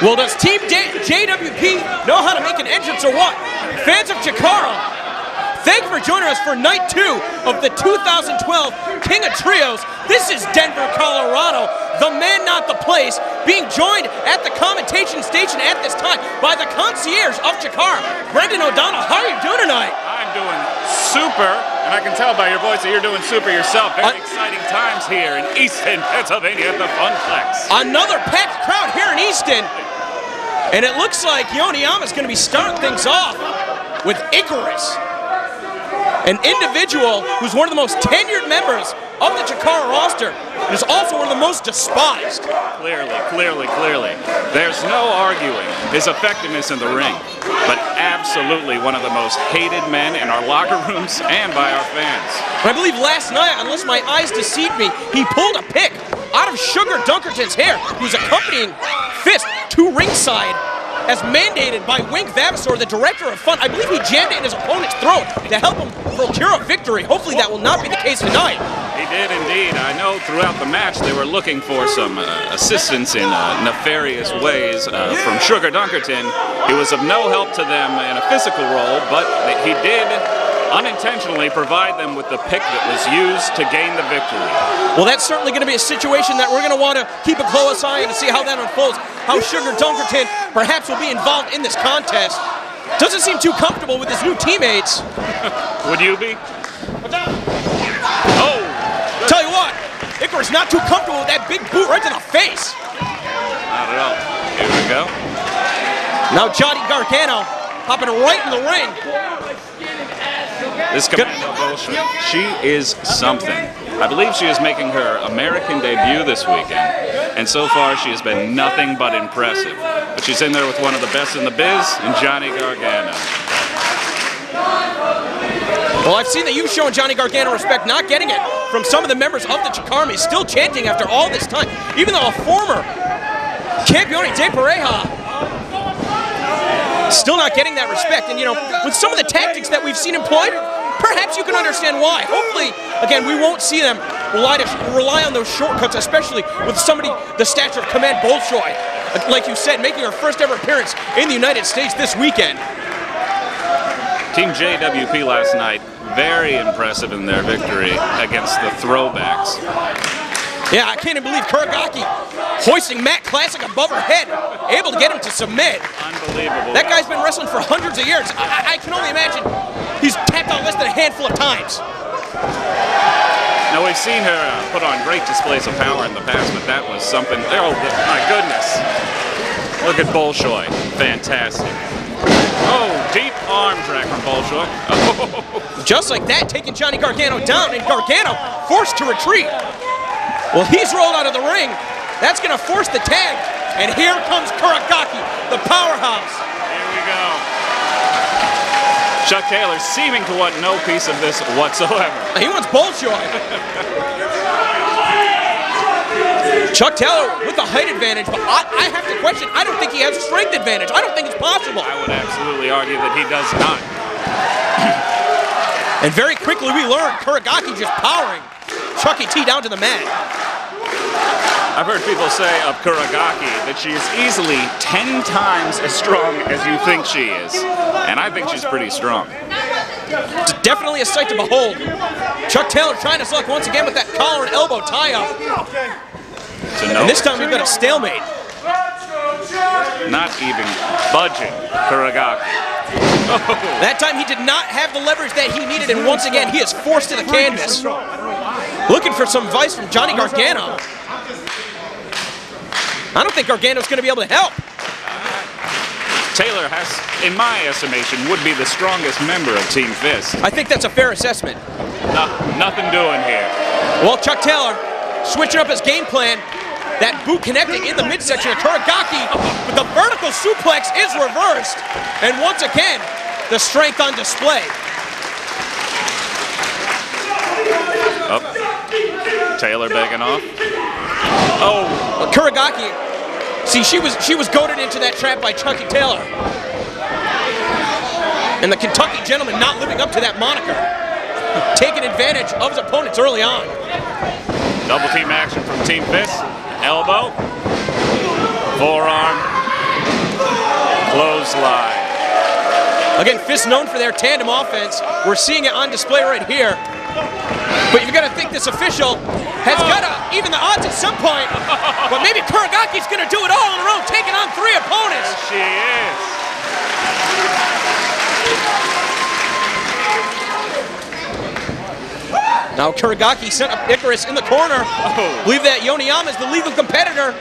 Well, does Team JWP know how to make an entrance or what? Fans of Chikara, thank you for joining us for night 2 of the 2012 King of Trios. This is Denver, Colorado, the man, not the place, being joined at the commentation station at this time by the concierge of Chikara, Brendan O'Donnell. How are you doing tonight? I'm doing super, and I can tell by your voice that you're doing super yourself. Very exciting times here in Easton, Pennsylvania at the Funplex. Another packed crowd here in Easton, and it looks like Yoniyama's going to be starting things off with Icarus, an individual who's one of the most tenured members of the Chikara roster, and is also one of the most despised. Clearly. There's no arguing his effectiveness in the ring, but absolutely one of the most hated men in our locker rooms and by our fans. I believe last night, unless my eyes deceived me, he pulled a pick out of Sugar Dunkerton's hair, who's accompanying Fist to ringside, as mandated by Wink Vavasor, the director of fun. I believe he jammed it in his opponent's throat to help him procure a victory. Hopefully that will not be the case tonight. He did indeed. I know throughout the match they were looking for some assistance in nefarious ways from Sugar Dunkerton. He was of no help to them in a physical role, but he did unintentionally provide them with the pick that was used to gain the victory. Well, that's certainly going to be a situation that we're going to want to keep a close eye on to see how that unfolds, how Sugar Dunkerton perhaps will be involved in this contest. Doesn't seem too comfortable with his new teammates. Would you be? Oh! Tell you what, Icarus not too comfortable with that big boot right to the face. Not at all. Here we go. Now Johnny Gargano hopping right in the ring. This Commando Bullshit, she is something. I believe she is making her American debut this weekend, and so far she has been nothing but impressive. But she's in there with one of the best in the biz, and Johnny Gargano. Well, I've seen that you've shown Johnny Gargano respect, not getting it from some of the members of the Chikara. He's still chanting after all this time, even though a former Campione de Pareja still not getting that respect. And, you know, with some of the tactics that we've seen employed, perhaps you can understand why. Hopefully, again, we won't see them rely on those shortcuts, especially with somebody the stature of Command Bolshoi, like you said, making her first ever appearance in the United States this weekend. Team JWP last night, very impressive in their victory against the Throwbacks. Yeah, I can't even believe Kuragaki hoisting Matt Classic above her head, able to get him to submit. Unbelievable. That guy's been wrestling for hundreds of years. I can only imagine he's tapped out less than a handful of times. Now, we've seen her put on great displays of power in the past, but that was something. Oh, my goodness. Look at Bolshoi. Fantastic. Oh, deep arm drag from Bolshoi. Oh. Just like that, taking Johnny Gargano down, and Gargano forced to retreat. Well, he's rolled out of the ring. That's going to force the tag. And here comes Kuragaki, the powerhouse. Here we go. Chuck Taylor seeming to want no piece of this whatsoever. He wants Bolshoi. Chuck Taylor with the height advantage, but I have to question, I don't think he has a strength advantage. I don't think it's possible. I would absolutely argue that he does not. And very quickly we learned Kuragaki just powering Chucky T down to the mat. I've heard people say of Kuragaki that she is easily 10 times as strong as you think she is. And I think she's pretty strong. It's definitely a sight to behold. Chuck Taylor trying his luck once again with that collar and elbow tie-up. And this time we've got a stalemate. Not even budging Kuragaki. Oh. That time he did not have the leverage that he needed, and once again he is forced to the canvas. Looking for some advice from Johnny Gargano. I don't think Gargano's going to be able to help. Taylor has, in my estimation, would be the strongest member of Team Fist. I think that's a fair assessment. Nothing doing here. Well, Chuck Taylor switching up his game plan. That boot connecting in the midsection of Kuragaki, but the vertical suplex is reversed. And once again, the strength on display. Up. Taylor begging off. Oh, Kuragaki. See, she was goaded into that trap by Chucky Taylor. And the Kentucky gentleman not living up to that moniker. taking advantage of his opponents early on. Double team action from Team Fist. Elbow. Forearm. Clothesline. Again, Fist known for their tandem offense. We're seeing it on display right here. But you've got to think this official has got to even the odds at some point. But maybe Kuragaki's going to do it all on her own, taking on 3 opponents. Yes, she is. Now Kuragaki sent up Icarus in the corner. Believe that Yoniyama is the legal competitor.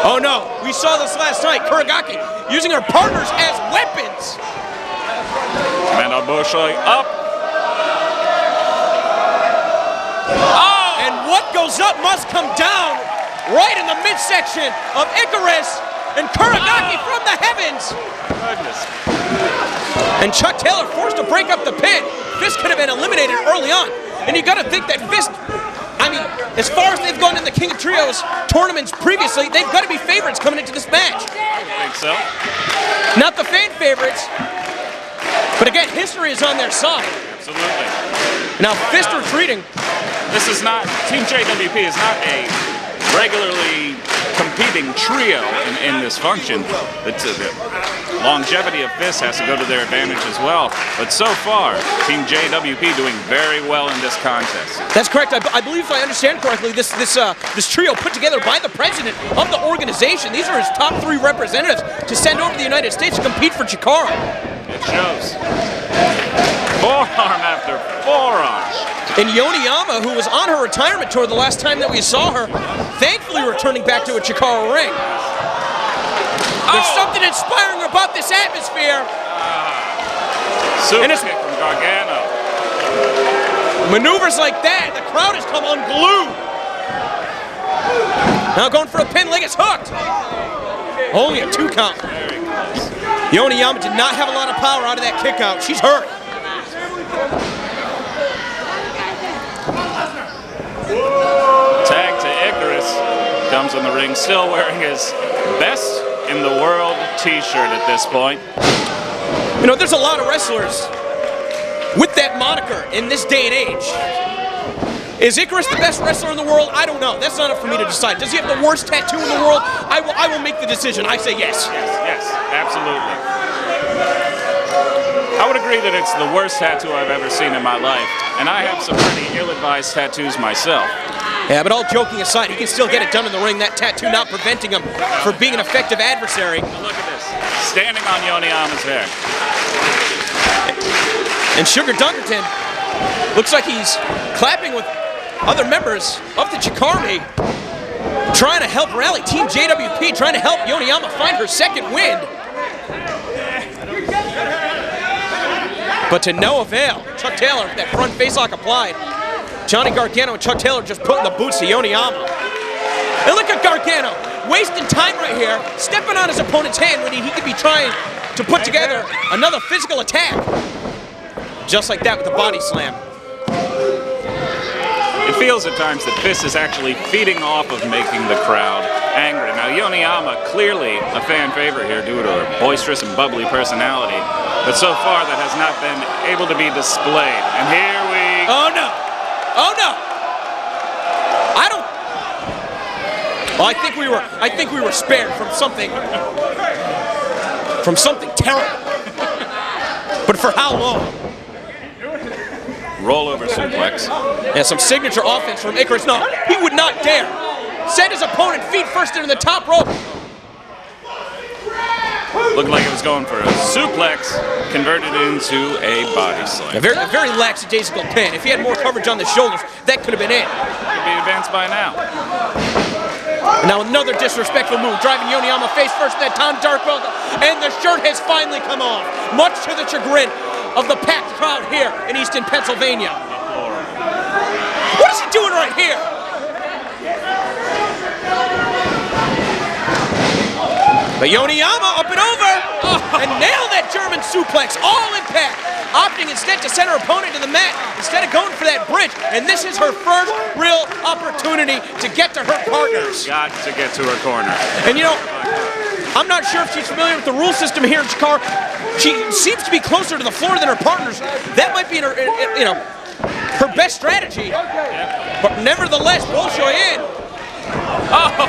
Oh no, we saw this last night. Kuragaki using her partners as weapons. Boshoi up. Oh! And what goes up must come down. Right in the midsection of Icarus and Kuragaki from the heavens. Goodness. And Chuck Taylor forced to break up the pin. Fist could have been eliminated early on. And you got to think that Fist, I mean, as far as they've gone in the King of Trios tournaments previously, they've got to be favorites coming into this match. I would think so. Not the fan favorites, but again, history is on their side. Absolutely. Now Fist retreating. This is not, Team JWP is not a regularly competing trio in this function. The longevity of Fist has to go to their advantage as well. But so far, Team JWP doing very well in this contest. That's correct. I believe, if I understand correctly, this trio put together by the president of the organization. These are his top 3 representatives to send over to the United States to compete for Chikara. It shows. Forearm after forearm. And Yoniyama, who was on her retirement tour the last time that we saw her, thankfully returning back to a Chikara ring. There's something inspiring about this atmosphere. Super kick from Gargano. Maneuvers like that, the crowd has come unglued. Now going for a pin leg, it's hooked. Only a 2 count. Very close. Yoniyama did not have a lot of power out of that kick out. She's hurt. Tag to Icarus. Comes in the ring, still wearing his best in the world t-shirt at this point. You know, there's a lot of wrestlers with that moniker in this day and age. Is Icarus the best wrestler in the world? I don't know. That's not up for me to decide. Does he have the worst tattoo in the world? I will make the decision. I say yes. Yes, absolutely. I would agree that it's the worst tattoo I've ever seen in my life, and I have some pretty ill-advised tattoos myself. Yeah, but all joking aside, he can still get it done in the ring. That tattoo not preventing him from being an effective adversary. Look at this. Standing on Yoniyama's hair. And Sugar Dunkerton looks like he's clapping with other members of the Chikara, trying to help rally Team JWP, trying to help Yoniyama find her second win. But to no avail. Chuck Taylor, that front facelock applied. Johnny Gargano and Chuck Taylor just putting the boots to Yoniyama. And look at Gargano, wasting time right here, stepping on his opponent's hand when he could be trying to put together another physical attack. Just like that with the body slam. It feels at times that Fist is actually feeding off of making the crowd angry. Now Yoniyama, clearly a fan favorite here due to her boisterous and bubbly personality, but so far that has not been able to be displayed. And here we... Oh no! Oh no! I don't... Well, I think we were spared from something terrible. But for how long? Rollover suplex. And some signature offense from Icarus. No, he would not dare send his opponent feet first into the top rope. Looked like it was going for a suplex, converted into a body slam. A very lackadaisical pin. If he had more coverage on the shoulders, that could have been it. Could be advanced by now. And now another disrespectful move, driving Yoniyama face first in that Tom Darkwell, and the shirt has finally come off, much to the chagrin of the packed crowd here in Easton, Pennsylvania. What is he doing right here? But Yoniyama up and over, and nailed that German suplex, all impact, opting instead to send her opponent to the mat instead of going for that bridge. And this is her first real opportunity to get to her partners. Got to get to her corner. And you know, I'm not sure if she's familiar with the rule system here in Chikara. She seems to be closer to the floor than her partners. That might be, her best strategy. But nevertheless, Bolshoi in. Oh!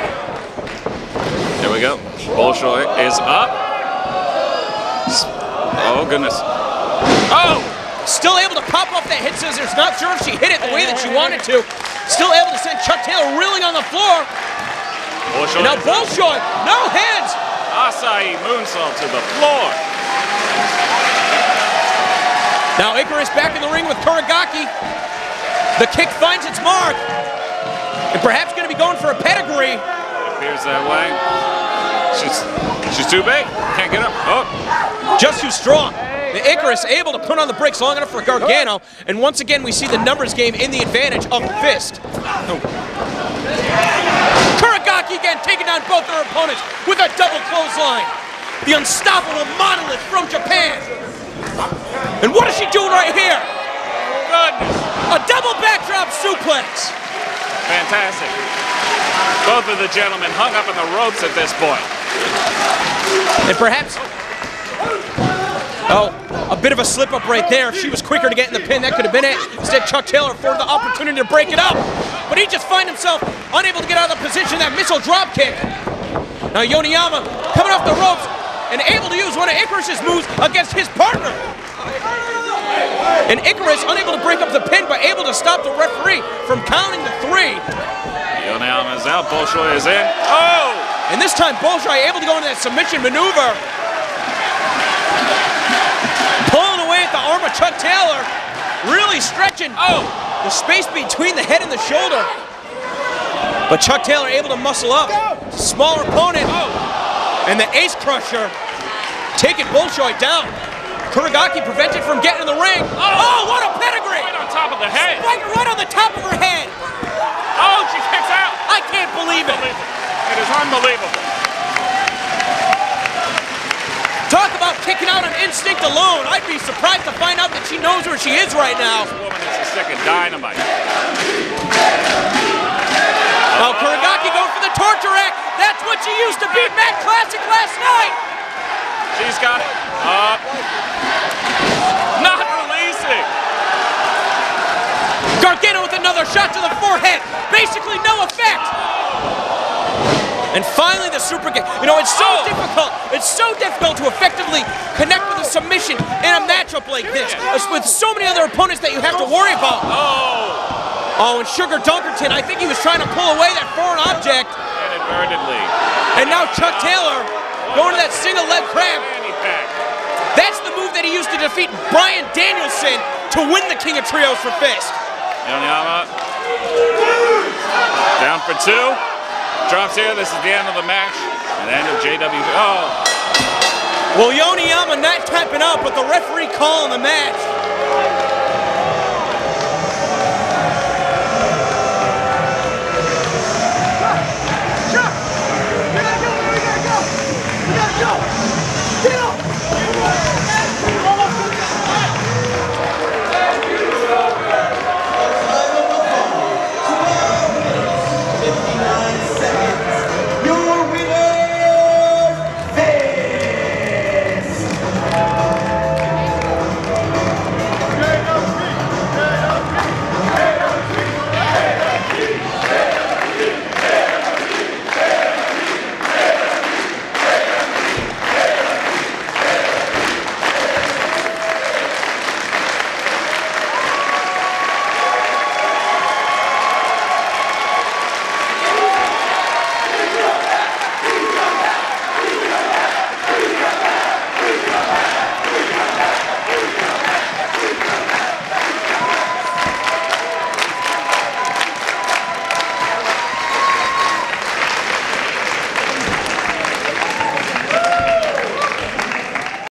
There we go. Bolshoi is up. Oh, goodness. Oh! Still able to pop off that hit scissors. Not sure if she hit it the way that she wanted to. Still able to send Chuck Taylor reeling on the floor. Bolshoi. Now Bolshoi, no hands. Acai moonsault to the floor. Now Icarus back in the ring with Kuragaki. The kick finds its mark. And perhaps going to be going for a pedigree. It appears that way. She's too big. Can't get up. Oh. Just too strong. The Icarus able to put on the brakes long enough for Gargano, and once again we see the numbers game in the advantage of the fist. Kuragaki again taking down both their opponents with a double clothesline. The unstoppable monolith from Japan. And what is she doing right here? Goodness. A double backdrop suplex. Fantastic. Both of the gentlemen hung up in the ropes at this point. And perhaps... Oh, a bit of a slip up right there. If she was quicker to get in the pin, that could have been it. Instead, Chuck Taylor afforded the opportunity to break it up. But he just finds himself unable to get out of the position, that missile drop kick. Now Yoneyama coming off the ropes and able to use one of Icarus's moves against his partner. And Icarus unable to break up the pin, but able to stop the referee from counting to 3. Yoneyama is out, Bolshoi is in. Oh! And this time Bolshoi able to go into that submission maneuver. Pulling away at the arm of Chuck Taylor. Really stretching the space between the head and the shoulder. But Chuck Taylor able to muscle up. Smaller opponent. And the Ace Crusher taking Bolshoi down. Kuragaki prevented from getting in the ring. Oh, what a pedigree! Right on top of the head. Right on the top of her head. Oh, she kicks out. I can't believe it. It is unbelievable. Talk about kicking out on instinct alone. I'd be surprised to find out that she knows where she is right now. This woman is a stick of dynamite. Now Kuragaki going for the torture rack. That's what she used to beat Matt Classic last night. She's got it. Not releasing. Gargano with another shot to the forehead. Basically no effect. And finally the super kick. It's so difficult. It's so difficult to effectively connect with a submission in a matchup like this, with so many other opponents that you have to worry about. Oh, and Sugar Dunkerton, I think he was trying to pull away that foreign object. Inadvertently. And now Chuck Taylor going to that single leg crab. That's the move that he used to defeat Bryan Danielson to win the King of Trios for Fist. Yoneyama down for 2. Drops here. This is the end of the match. And the end of JW. Oh. Well, Yoneyama not tapping out, but the referee calling the match.